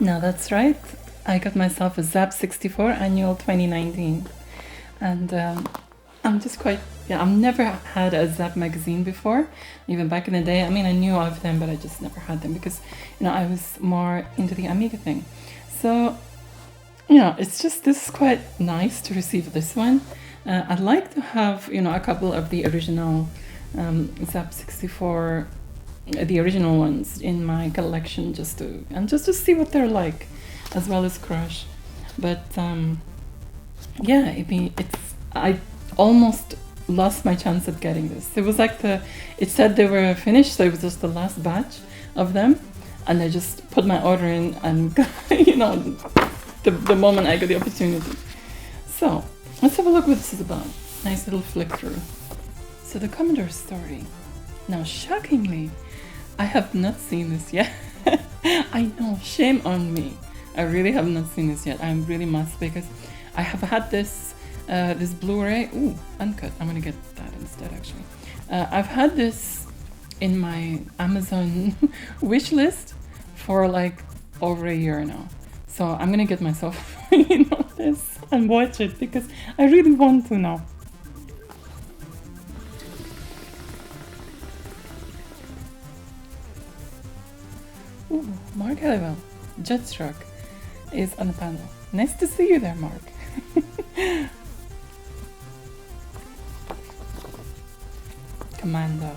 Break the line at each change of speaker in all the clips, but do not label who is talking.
No, that's right. I got myself a Zzap 64 Annual 2019. And I'm just quite... Yeah, I've never had a Zzap magazine before. Even back in the day, I mean, I knew of them, but I just never had them because, you know, I was more into the Amiga thing. So, you know, it's just, this is quite nice to receive this one. I'd like to have, you know, a couple of the original Zzap 64, the original ones in my collection just to see what they're like, as well as Crush. But yeah, I almost lost my chance at getting this. It was like it said they were finished, so it was just the last batch of them, and I just put my order in and you know, the moment I got the opportunity. So let's have a look what this is about. Nice little flick through. So the Commodore story. Now, shockingly, I have not seen this yet. I know, shame on me. I really have not seen this yet. I really must, because I have had this this Blu-ray. Ooh, uncut. I'm gonna get that instead, actually. I've had this in my Amazon wish list for like over a year now. So I'm gonna get myself, you know, this and watch it because I really want to now. Ooh, Mark Halliwell, Jetstruck, is on the panel. Nice to see you there, Mark. Commando.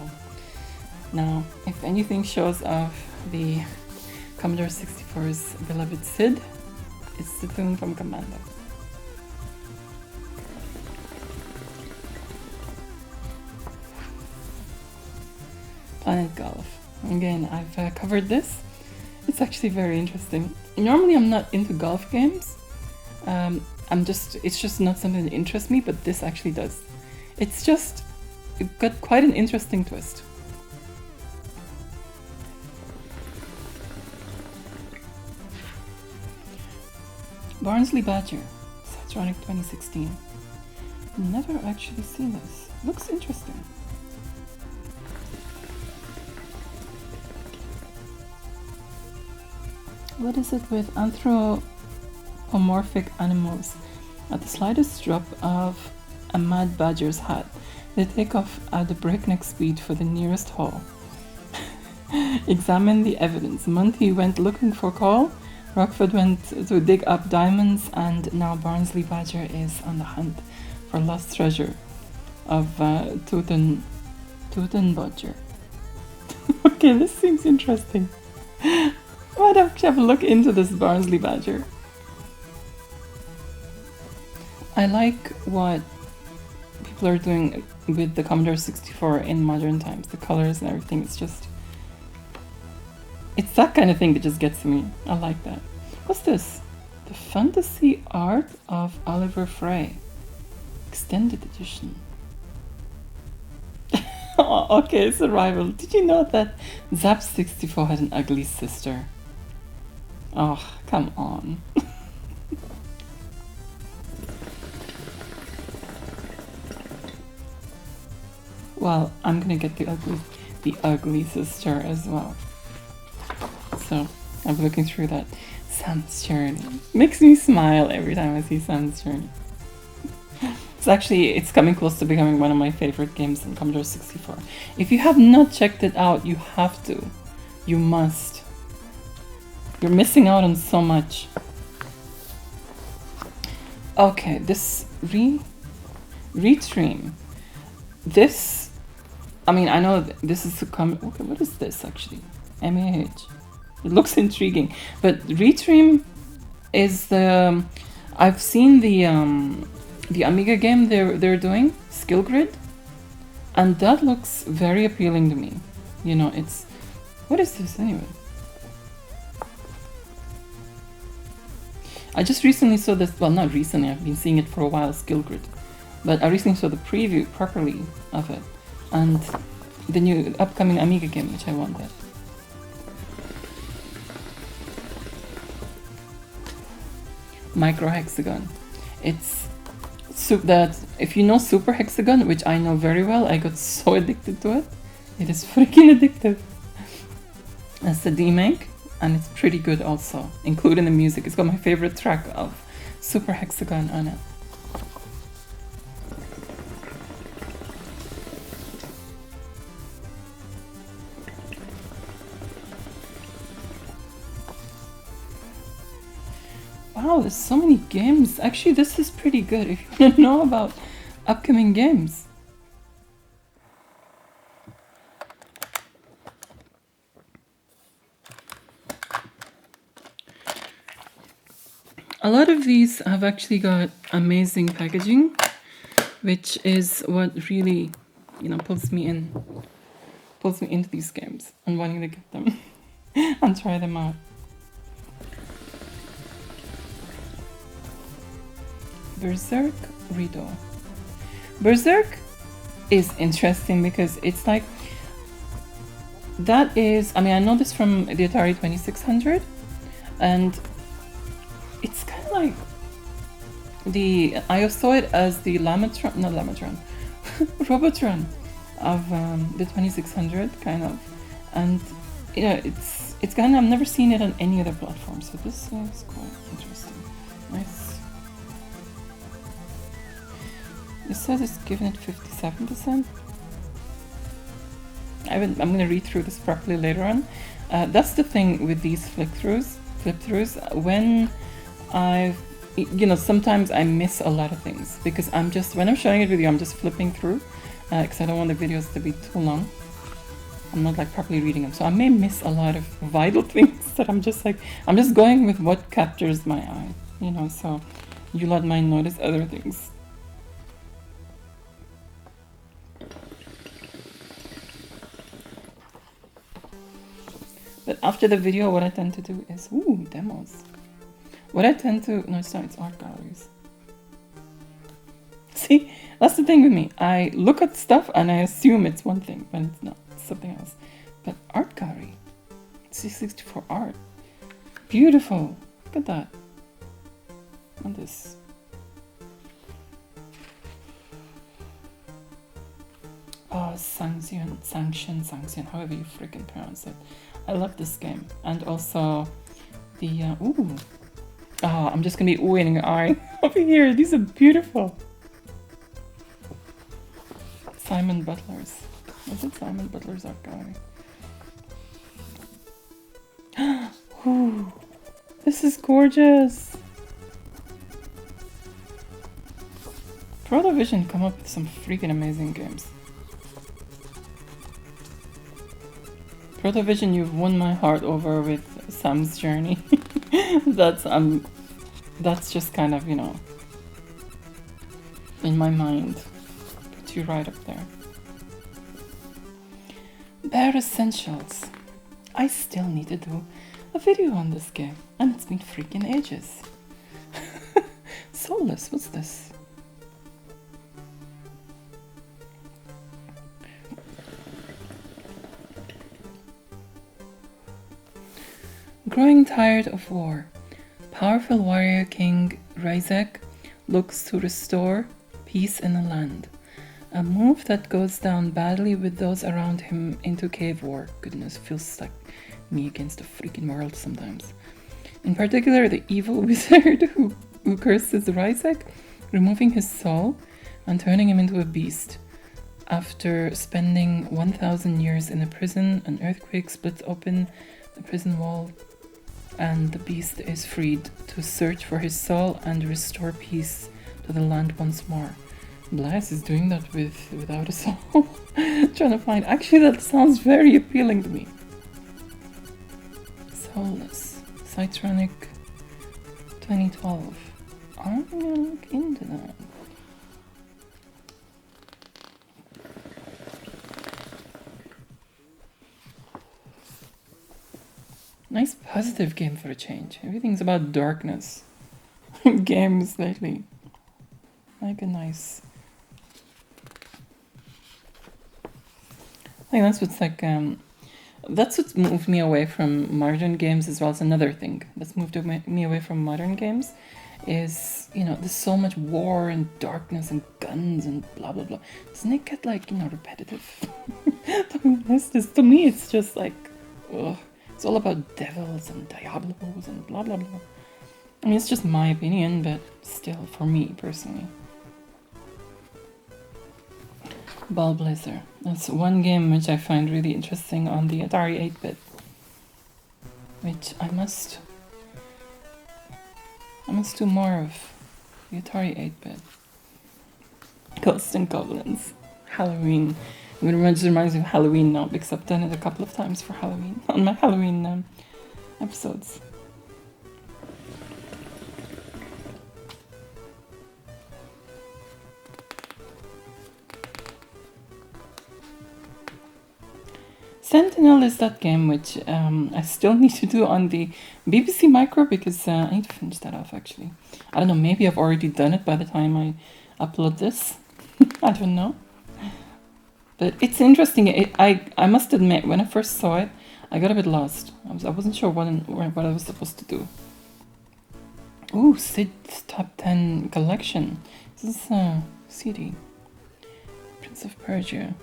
Now, if anything shows off the Commodore 64's beloved SID, it's the tune from Commando. Planet Golf. Again, I've covered this. It's actually very interesting. Normally I'm not into golf games. It's just not something that interests me, but this actually does. It got quite an interesting twist. Barnsley Badger, Satronic 2016. Never actually seen this. Looks interesting. What is it with anthropomorphic animals? At the slightest drop of a mad badger's hat, they take off at a breakneck speed for the nearest hole. Examine the evidence. Monty went looking for coal, Rockford went to dig up diamonds, and now Barnsley Badger is on the hunt for lost treasure of Tootenbodger. Okay, this seems interesting. Why don't you have a look into this Barnsley Badger? I like what people are doing with the Commodore 64 in modern times. The colors and everything, it's that kind of thing that just gets me. I like that. What's this? The Fantasy Art of Oliver Frey. Extended edition. Oh, okay, it's a rival. Did you know that Zzap 64 had an ugly sister? Oh, come on. Well, I'm gonna get the ugly sister as well. So I'm looking through that. Sam's Journey makes me smile every time I see Sam's Journey. It's coming close to becoming one of my favorite games in Commodore 64. If you have not checked it out, you have to. You must. You're missing out on so much. Okay, this Retream. This, I mean, I know this is okay, what is this actually? MAH. It looks intriguing, but Retream is the. I've seen the Amiga game they're doing, Skill Grid, and that looks very appealing to me. You know, what is this anyway? I just recently saw this, well, not recently, I've been seeing it for a while, Skill Grid, but I recently saw the preview properly of it, and the new upcoming Amiga game, which I wanted. Micro Hexagon. It's that if you know Super Hexagon, which I know very well, I got so addicted to it. It is freaking addictive. That's the D-Make. and it's pretty good also, including the music. It's got my favorite track of Super Hexagon on it. Wow, there's so many games. Actually, this is pretty good if you want to know about upcoming games. A lot of these have actually got amazing packaging, which is what really, you know, pulls me into these games and wanting to get them and try them out. Berserk Rido. Berserk is interesting because it's like, that is, I mean, I know this from the Atari 2600, and it's kind of like I saw it as the Robotron of the 2600, kind of, and you know, it's kind of, I've never seen it on any other platform, so this is quite interesting. Nice. It says it's given it 57%. I'm going to read through this properly later on. That's the thing with these flip-throughs. When you know, sometimes I miss a lot of things because when I'm showing it with you, I'm just flipping through because I don't want the videos to be too long. I'm not like properly reading them, so I may miss a lot of vital things that I'm just going with what captures my eye, you know, so you lot might notice other things. But after the video, what I tend to do is, demos. No, it's not, it's art galleries. See, that's the thing with me. I look at stuff and I assume it's one thing, but it's not, it's something else. But art gallery, C64 art. Beautiful, look at that. And this. Oh, Sanction, however you freaking pronounce it. I love this game. And also the, I'm just gonna be oohing an eye over here. These are beautiful. Simon Butler's. Is it Simon Butler's art gallery? Ooh, this is gorgeous. Protovision come up with some freaking amazing games. Protovision, you've won my heart over with Sam's Journey. That's just kind of, you know, in my mind. Put you right up there. Bare Essentials. I still need to do a video on this game, and it's been freaking ages. Soulless, what's this? Growing tired of war, powerful warrior king Ryzek looks to restore peace in the land. A move that goes down badly with those around him into cave war. Goodness, feels like me against the freaking world sometimes. In particular, the evil wizard who curses Ryzek, removing his soul and turning him into a beast. After spending 1,000 years in a prison, an earthquake splits open the prison wall, and the beast is freed to search for his soul and restore peace to the land once more. Blast is doing that without a soul. Trying to find... Actually, that sounds very appealing to me. Soulless. Cytronic 2012. I'm gonna look into that. Nice positive game for a change. Everything's about darkness. Games lately. Like a nice... I think that's what's like, that's what moved me away from modern games as well as another thing that's moved me away from modern games is, you know, there's so much war and darkness and guns and blah blah blah. Doesn't it get like, you know, repetitive? To me it's just like, ugh. It's all about devils and diablos and blah blah blah. I mean, it's just my opinion, but still, for me personally. Ball Blazer. That's one game which I find really interesting on the Atari 8-bit, which I must do more of. The Atari 8-bit. Ghosts and Goblins. Halloween. It reminds me of Halloween now because I've done it a couple of times for Halloween on my Halloween episodes. Sentinel is that game which I still need to do on the BBC Micro because I need to finish that off actually. I don't know, maybe I've already done it by the time I upload this. I don't know. But it's interesting. I must admit, when I first saw it, I got a bit lost. I wasn't sure what I was supposed to do. Ooh, Sid's Top 10 Collection. This is a CD. Prince of Persia.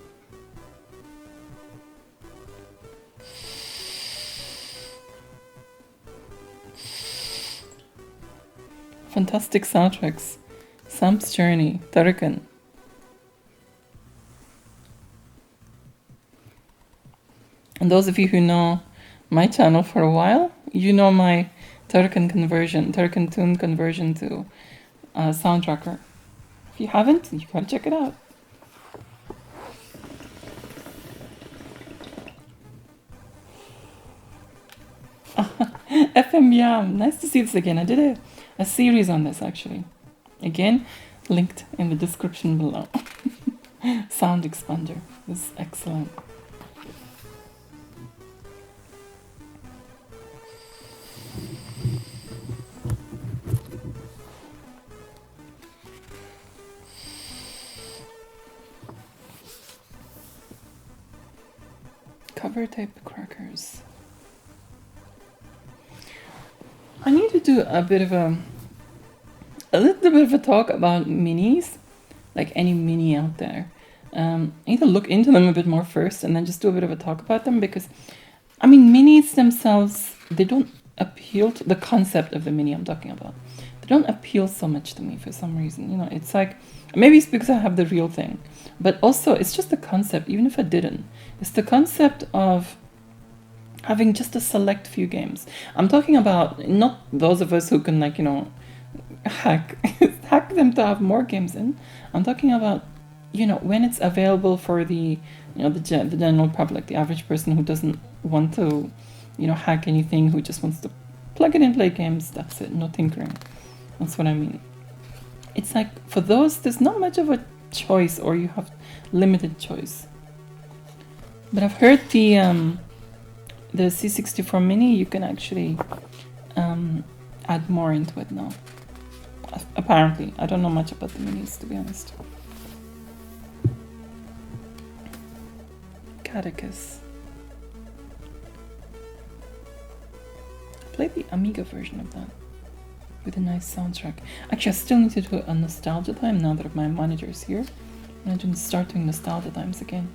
Fantastic soundtracks. Sam's Journey, Turrican. And those of you who know my channel for a while, you know my Turrican tune conversion to Soundtracker. If you haven't, you gotta check it out. FM Yam, nice to see this again. I did a series on this actually. Again, linked in the description below. Sound Expander is excellent. Cover tape crackers. I need to do a little bit of a talk about minis, like any mini out there. I need to look into them a bit more first and then just do a bit of a talk about them because, I mean, minis themselves, they don't appeal to the concept of the mini I'm talking about. They don't appeal so much to me for some reason. You know, it's like, maybe it's because I have the real thing, but also it's just the concept, even if I didn't. It's the concept of having just a select few games. I'm talking about not those of us who can, like, you know, hack them to have more games in. I'm talking about, you know, when it's available for the, you know, the general public, the average person who doesn't want to, you know, hack anything, who just wants to plug it in, play games, that's it, no tinkering. That's what I mean. It's like, for those, there's not much of a choice, or you have limited choice. But I've heard the C64 Mini, you can actually add more into it now. Apparently. I don't know much about the minis, to be honest. Catechus. I played the Amiga version of that with a nice soundtrack. Actually, I still need to do a nostalgia time now that my monitor is here. I'm going to start doing nostalgia times again.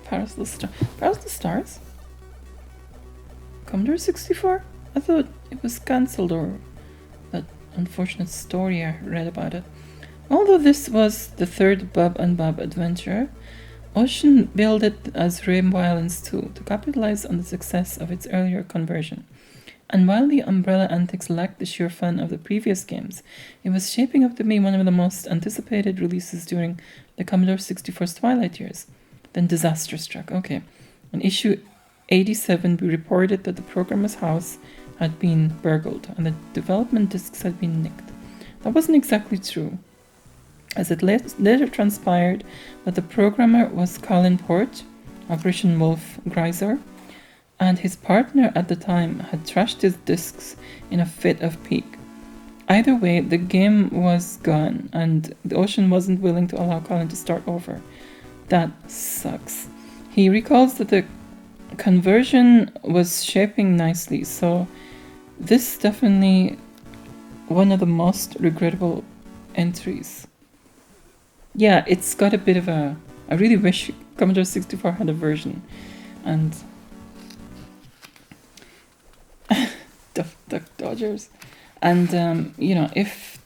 Paris the Stars? Commodore 64? I thought it was cancelled, or that unfortunate story I read about it. Although this was the third Bob and Bob adventure, Ocean billed it as Rainbow Islands 2 to capitalize on the success of its earlier conversion. And while the Umbrella antics lacked the sheer fun of the previous games, it was shaping up to be one of the most anticipated releases during the Commodore 64's twilight years. Then disaster struck. Okay. In issue 87, we reported that the programmer's house had been burgled and the development disks had been nicked. That wasn't exactly true, as it later transpired that the programmer was Colin Port, Operation Wolf Greiser, and his partner at the time had trashed his disks in a fit of pique. Either way, the game was gone, and the Ocean wasn't willing to allow Colin to start over. That sucks. He recalls that the conversion was shaping nicely, so this is definitely one of the most regrettable entries. Yeah, it's got a bit of a... I really wish Commodore 64 had a version. And... Duck Dodgers. And, you know, if...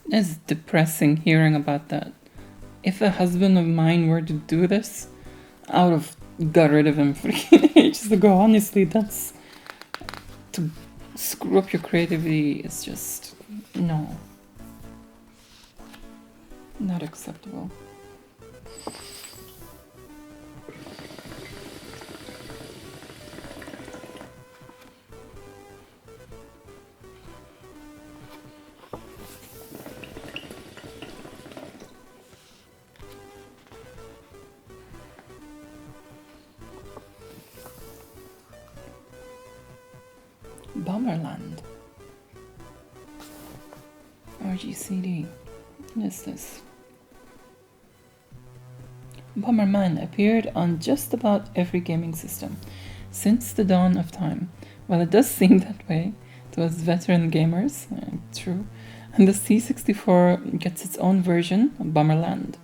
It's depressing hearing about that. If a husband of mine were to do this, I would have got rid of him freaking ages ago. Honestly, that's... To screw up your creativity is just... No. Not acceptable. Bomberland. RGCD. What is this? Bomberman appeared on just about every gaming system since the dawn of time. Well, it does seem that way to us veteran gamers, true. And the C64 gets its own version, Bomberland.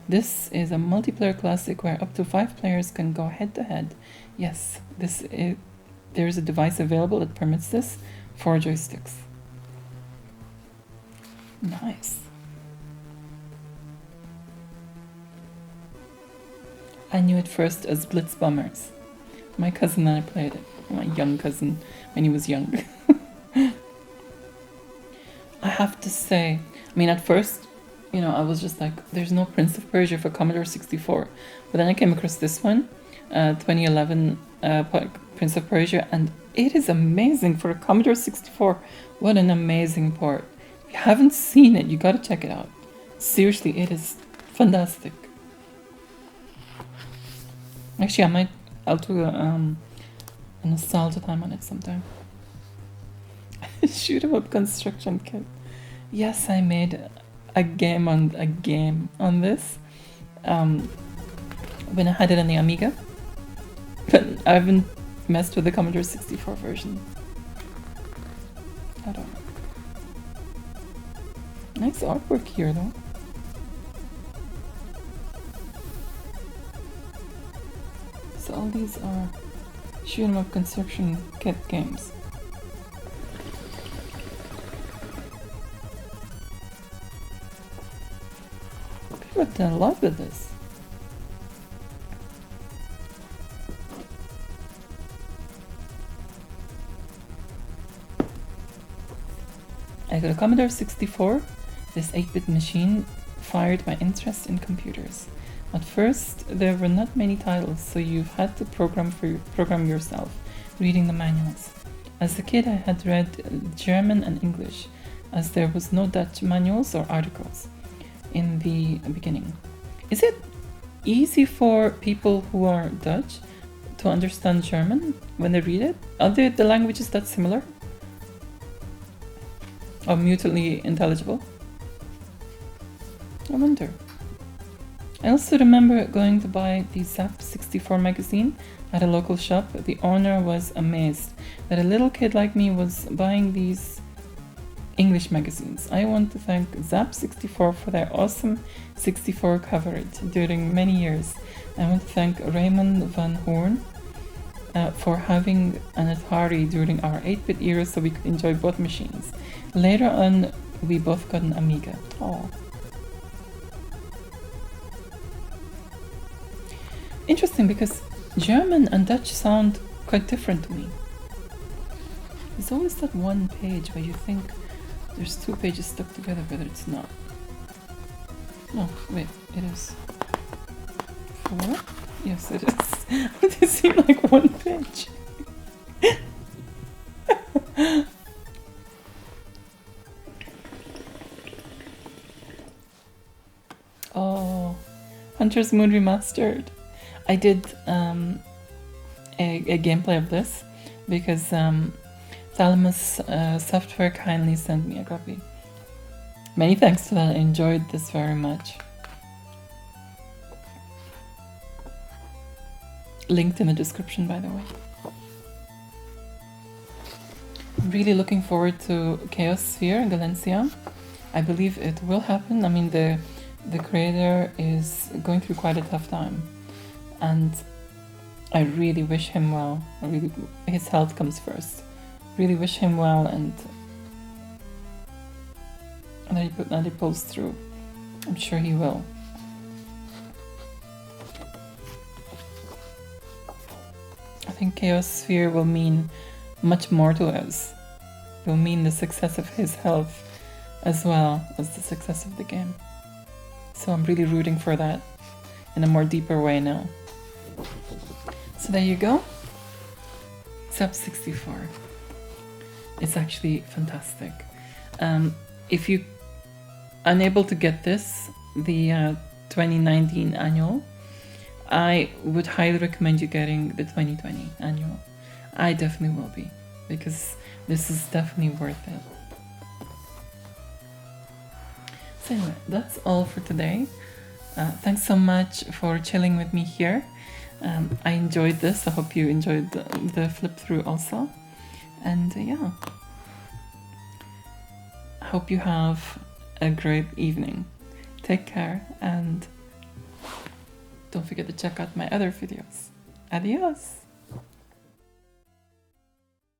This is a multiplayer classic where up to 5 players can go head to head. Yes, there is a device available that permits this, 4 joysticks. Nice. I knew it first as Blitz Bombers. My cousin and I played it. My young cousin, when he was young. I have to say, I mean, at first, you know, I was just like, there's no Prince of Persia for Commodore 64. But then I came across this one, 2011 Prince of Persia, and it is amazing for a Commodore 64. What an amazing port. If you haven't seen it, you gotta check it out. Seriously, it is fantastic. Actually, I'll do an nostalgia time on it sometime. Shoot 'em up construction kit. Yes, I made a game on this when I had it on the Amiga, but I haven't messed with the Commodore 64 version at all. Nice artwork here though. So all these are shoot 'em up construction kit games. People have done a lot with this. I got a Commodore 64. This 8-bit machine fired my interest in computers. At first, there were not many titles, so you've had to program yourself, reading the manuals. As a kid, I had read German and English, as there was no Dutch manuals or articles in the beginning. Is it easy for people who are Dutch to understand German when they read it? Are the languages that similar? Or mutually intelligible? I wonder. I also remember going to buy the Zzap 64 magazine at a local shop. The owner was amazed that a little kid like me was buying these English magazines. I want to thank Zzap 64 for their awesome 64 coverage during many years. I want to thank Raymond van Hoorn for having an Atari during our 8-bit era so we could enjoy both machines. Later on, we both got an Amiga. Oh. Interesting, because German and Dutch sound quite different to me. There's always that one page where you think there's 2 pages stuck together, but it's not. No, wait, it is 4? Yes, it is. They seem like 1 page. Oh, Hunter's Moon Remastered. I did a gameplay of this because Thalamus Software kindly sent me a copy. Many thanks to that, I enjoyed this very much. Linked in the description, by the way. I'm really looking forward to Chaos Sphere in Valencia. I believe it will happen. I mean, the the creator is going through quite a tough time, and I really wish him well. His health comes first. Really wish him well, and that he pulls through. I'm sure he will. I think Chaos Sphere will mean much more to us. It will mean the success of his health as well as the success of the game. So I'm really rooting for that in a more deeper way now. So there you go. Zzap 64. It's actually fantastic. If you unable to get this, the 2019 annual, I would highly recommend you getting the 2020 annual. I definitely will be, because this is definitely worth it. So anyway, that's all for today. Thanks so much for chilling with me here. I enjoyed this. I hope you enjoyed the flip through also. And yeah, I hope you have a great evening. Take care, and don't forget to check out my other videos. Adios!